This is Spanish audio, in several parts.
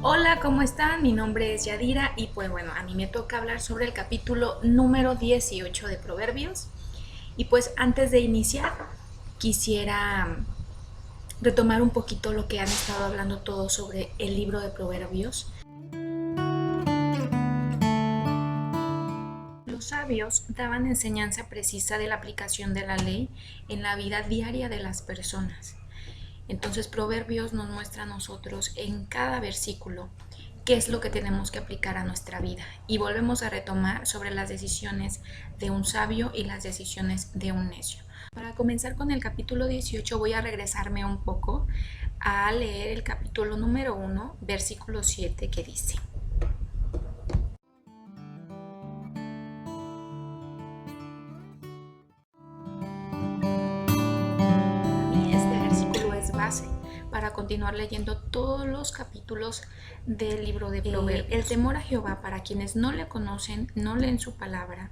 Hola, ¿cómo están? Mi nombre es Yadira y pues bueno, a mí me toca hablar sobre el capítulo número 18 de Proverbios. Y pues antes de iniciar, quisiera retomar un poquito lo que han estado hablando todos sobre el libro de Proverbios. Los sabios daban enseñanza precisa de la aplicación de la ley en la vida diaria de las personas. Entonces Proverbios nos muestra a nosotros en cada versículo qué es lo que tenemos que aplicar a nuestra vida. Y volvemos a retomar sobre las decisiones de un sabio y las decisiones de un necio. Para comenzar con el capítulo 18 voy a regresarme un poco a leer el capítulo número 1, versículo 7, que dice: Y este versículo es base para continuar leyendo todos los capítulos del libro de Proverbios. El temor a Jehová, para quienes no le conocen, no leen su palabra,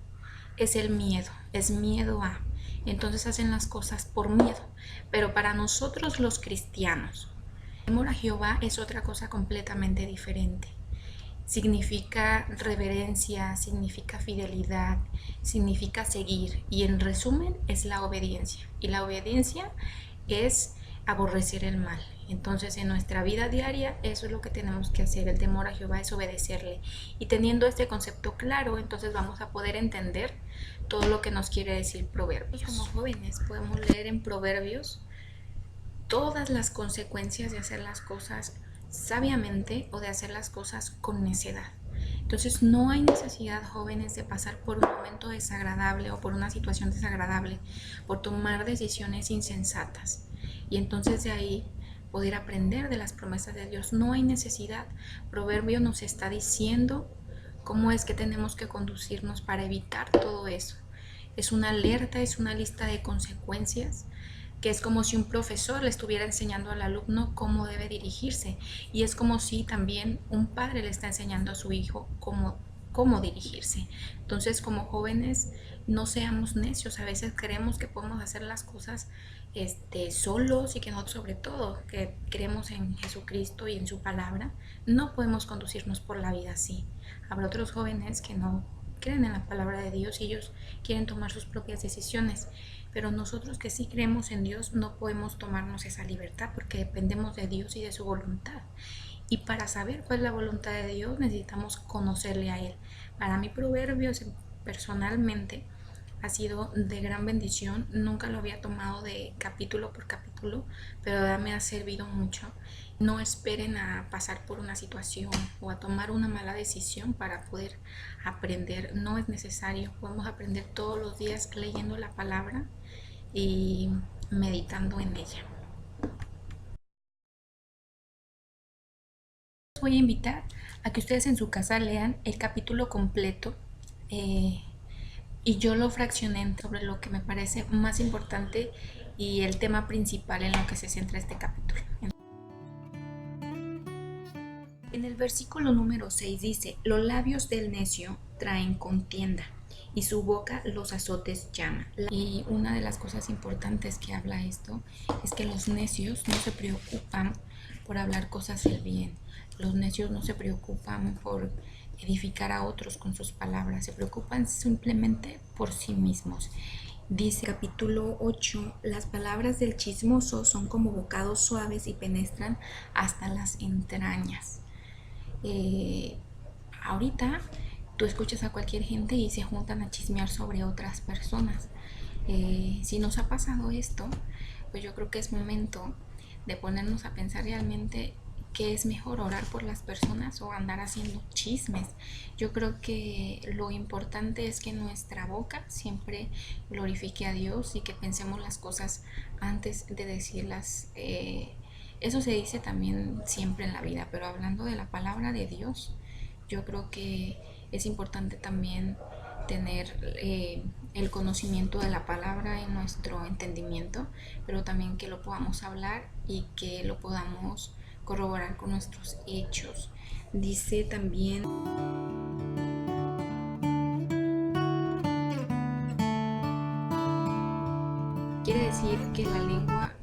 es el miedo, es miedo a. Entonces hacen las cosas por miedo. Pero para nosotros los cristianos, el temor a Jehová es otra cosa completamente diferente. Significa reverencia, significa fidelidad, significa seguir, y en resumen es la obediencia. Y la obediencia es aborrecer el mal. Entonces en nuestra vida diaria eso es lo que tenemos que hacer. El temor a Jehová es obedecerle. Y teniendo este concepto claro, entonces vamos a poder entender todo lo que nos quiere decir Proverbios. Como jóvenes podemos leer en Proverbios todas las consecuencias de hacer las cosas sabiamente o de hacer las cosas con necedad. Entonces no hay necesidad, jóvenes, de pasar por un momento desagradable o por una situación desagradable, por tomar decisiones insensatas. Y entonces de ahí poder aprender de las promesas de Dios. No hay necesidad. Proverbio nos está diciendo cómo es que tenemos que conducirnos para evitar todo eso. Es una alerta, es una lista de consecuencias que es como si un profesor le estuviera enseñando al alumno cómo debe dirigirse, y es como si también un padre le está enseñando a su hijo cómo dirigirse. Entonces, como jóvenes, no seamos necios. A veces creemos que podemos hacer las cosas solos, y que nosotros, sobre todo que creemos en Jesucristo y en su palabra, no podemos conducirnos por la vida así. Habrá otros jóvenes que no creen en la palabra de Dios y ellos quieren tomar sus propias decisiones, pero nosotros que sí creemos en Dios no podemos tomarnos esa libertad, porque dependemos de Dios y de su voluntad. Y para saber cuál es la voluntad de Dios necesitamos conocerle a Él. Para mí Proverbios personalmente ha sido de gran bendición. Nunca lo había tomado de capítulo por capítulo, pero me ha servido mucho. No esperen a pasar por una situación o a tomar una mala decisión para poder aprender. No es necesario. Podemos aprender todos los días leyendo la palabra y meditando en ella. Los voy a invitar a que ustedes en su casa lean el capítulo completo, eh, y yo lo fraccioné sobre lo que me parece más importante y el tema principal en lo que se centra este capítulo. En el versículo número 6 dice: los labios del necio traen contienda y su boca los azotes llama. Y una de las cosas importantes que habla esto es que los necios no se preocupan por hablar cosas del bien. Los necios no se preocupan por edificar a otros con sus palabras, se preocupan simplemente por sí mismos. Dice capítulo 8: las palabras del chismoso son como bocados suaves y penetran hasta las entrañas. Ahorita tú escuchas a cualquier gente y se juntan a chismear sobre otras personas. Si nos ha pasado esto, pues yo creo que es momento de ponernos a pensar realmente qué es mejor, orar por las personas o andar haciendo chismes. Yo creo que lo importante es que nuestra boca siempre glorifique a Dios y que pensemos las cosas antes de decirlas. Eso se dice también siempre en la vida, pero hablando de la palabra de Dios, yo creo que es importante también tener el conocimiento de la palabra en nuestro entendimiento, pero también que lo podamos hablar y que lo podamos corroborar con nuestros hechos. Dice también: quiere decir que la lengua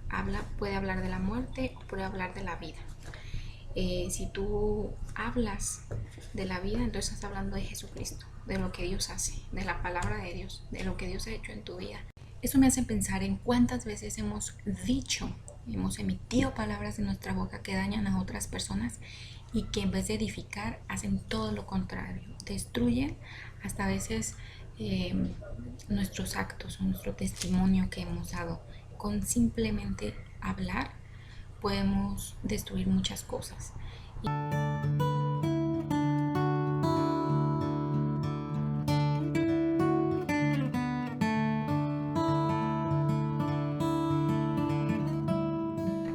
puede hablar de la muerte o puede hablar de la vida. Si tú hablas de la vida, entonces estás hablando de Jesucristo, de lo que Dios hace, de la palabra de Dios, de lo que Dios ha hecho en tu vida. Eso me hace pensar en cuántas veces hemos emitido palabras de nuestra boca que dañan a otras personas y que en vez de edificar hacen todo lo contrario, destruyen hasta a veces nuestros actos o nuestro testimonio que hemos dado. Con simplemente hablar podemos destruir muchas cosas.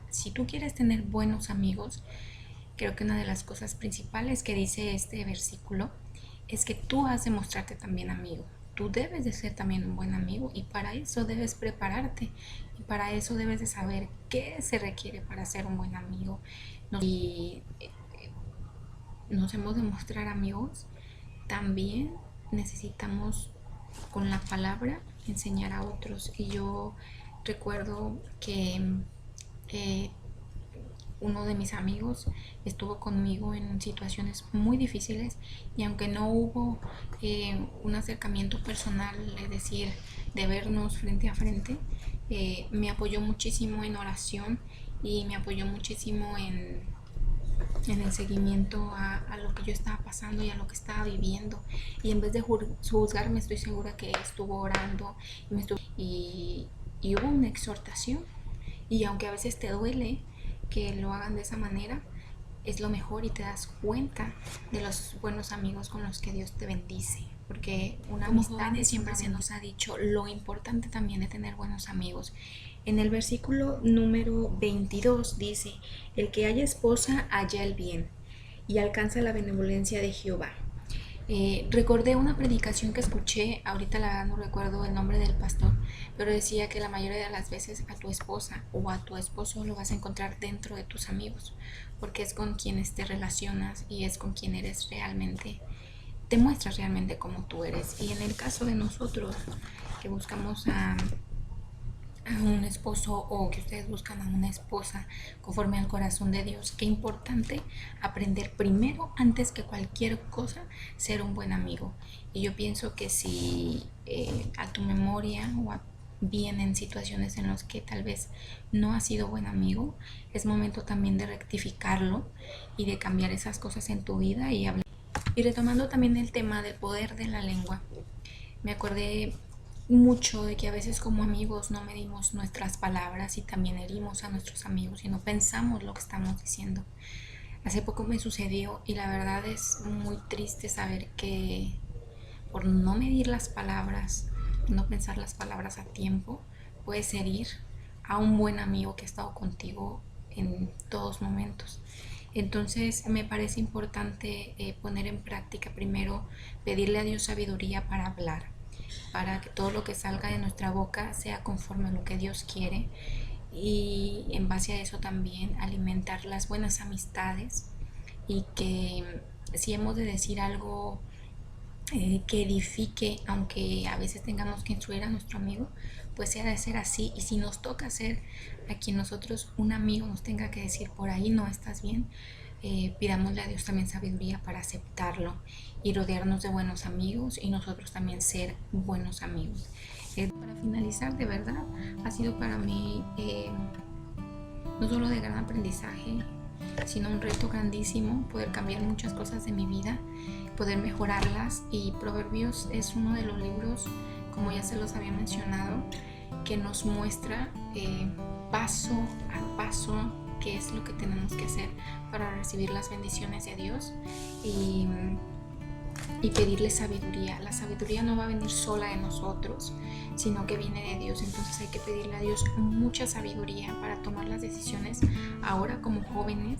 Si tú quieres tener buenos amigos, creo que una de las cosas principales que dice este versículo es que tú has de mostrarte también amigo. Tú debes de ser también un buen amigo y para eso debes prepararte y para eso debes de saber qué se requiere para ser un buen amigo. Y nos hemos de mostrar amigos, también necesitamos con la palabra enseñar a otros. Y yo recuerdo que uno de mis amigos estuvo conmigo en situaciones muy difíciles y aunque no hubo un acercamiento personal, es decir, de vernos frente a frente, me apoyó muchísimo en oración y me apoyó muchísimo en el seguimiento a lo que yo estaba pasando y a lo que estaba viviendo. Y en vez de juzgarme, estoy segura que estuvo orando y hubo una exhortación. Y aunque a veces te duele que lo hagan de esa manera, es lo mejor y te das cuenta de los buenos amigos con los que Dios te bendice. Porque una amistad siempre se nos ha dicho lo importante también de tener buenos amigos. En el versículo número 22 dice: el que haya esposa halla el bien y alcanza la benevolencia de Jehová. Recordé una predicación que escuché, ahorita la verdad no recuerdo el nombre del pastor, pero decía que la mayoría de las veces a tu esposa o a tu esposo lo vas a encontrar dentro de tus amigos, porque es con quienes te relacionas y es con quien eres realmente, te muestras realmente como tú eres. Y en el caso de nosotros que buscamos a un esposo o que ustedes buscan a una esposa conforme al corazón de Dios, qué importante aprender primero, antes que cualquier cosa, ser un buen amigo. Y yo pienso que si a tu memoria vienen situaciones en las que tal vez no has sido buen amigo, es momento también de rectificarlo y de cambiar esas cosas en tu vida y hablar. Y retomando también el tema del poder de la lengua, me acordé mucho de que a veces como amigos no medimos nuestras palabras y también herimos a nuestros amigos y no pensamos lo que estamos diciendo. Hace poco me sucedió y la verdad es muy triste saber que por no medir las palabras, no pensar las palabras a tiempo, puedes herir a un buen amigo que ha estado contigo en todos momentos. Entonces me parece importante poner en práctica primero, pedirle a Dios sabiduría para hablar, para que todo lo que salga de nuestra boca sea conforme a lo que Dios quiere, y en base a eso también alimentar las buenas amistades, y que si hemos de decir algo que edifique, aunque a veces tengamos que instruir a nuestro amigo, pues sea de ser así. Y si nos toca ser a quien nosotros, un amigo, nos tenga que decir por ahí no estás bien, pidámosle a Dios también sabiduría para aceptarlo y rodearnos de buenos amigos y nosotros también ser buenos amigos. Para finalizar, de verdad, ha sido para mí no solo de gran aprendizaje, sino un reto grandísimo poder cambiar muchas cosas de mi vida, poder mejorarlas. Y Proverbios es uno de los libros, como ya se los había mencionado, que nos muestra paso a paso qué es lo que tenemos que hacer para recibir las bendiciones de Dios y pedirle sabiduría. La sabiduría no va a venir sola de nosotros, sino que viene de Dios. Entonces hay que pedirle a Dios mucha sabiduría para tomar las decisiones ahora como jóvenes,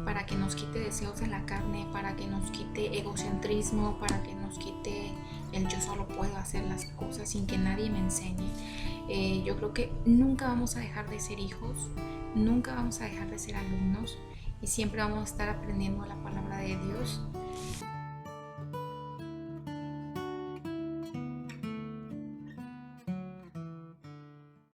para que nos quite deseos de la carne, para que nos quite egocentrismo, para que nos quite el yo solo puedo hacer las cosas sin que nadie me enseñe. Yo creo que nunca vamos a dejar de ser hijos, nunca vamos a dejar de ser alumnos y siempre vamos a estar aprendiendo la palabra de Dios.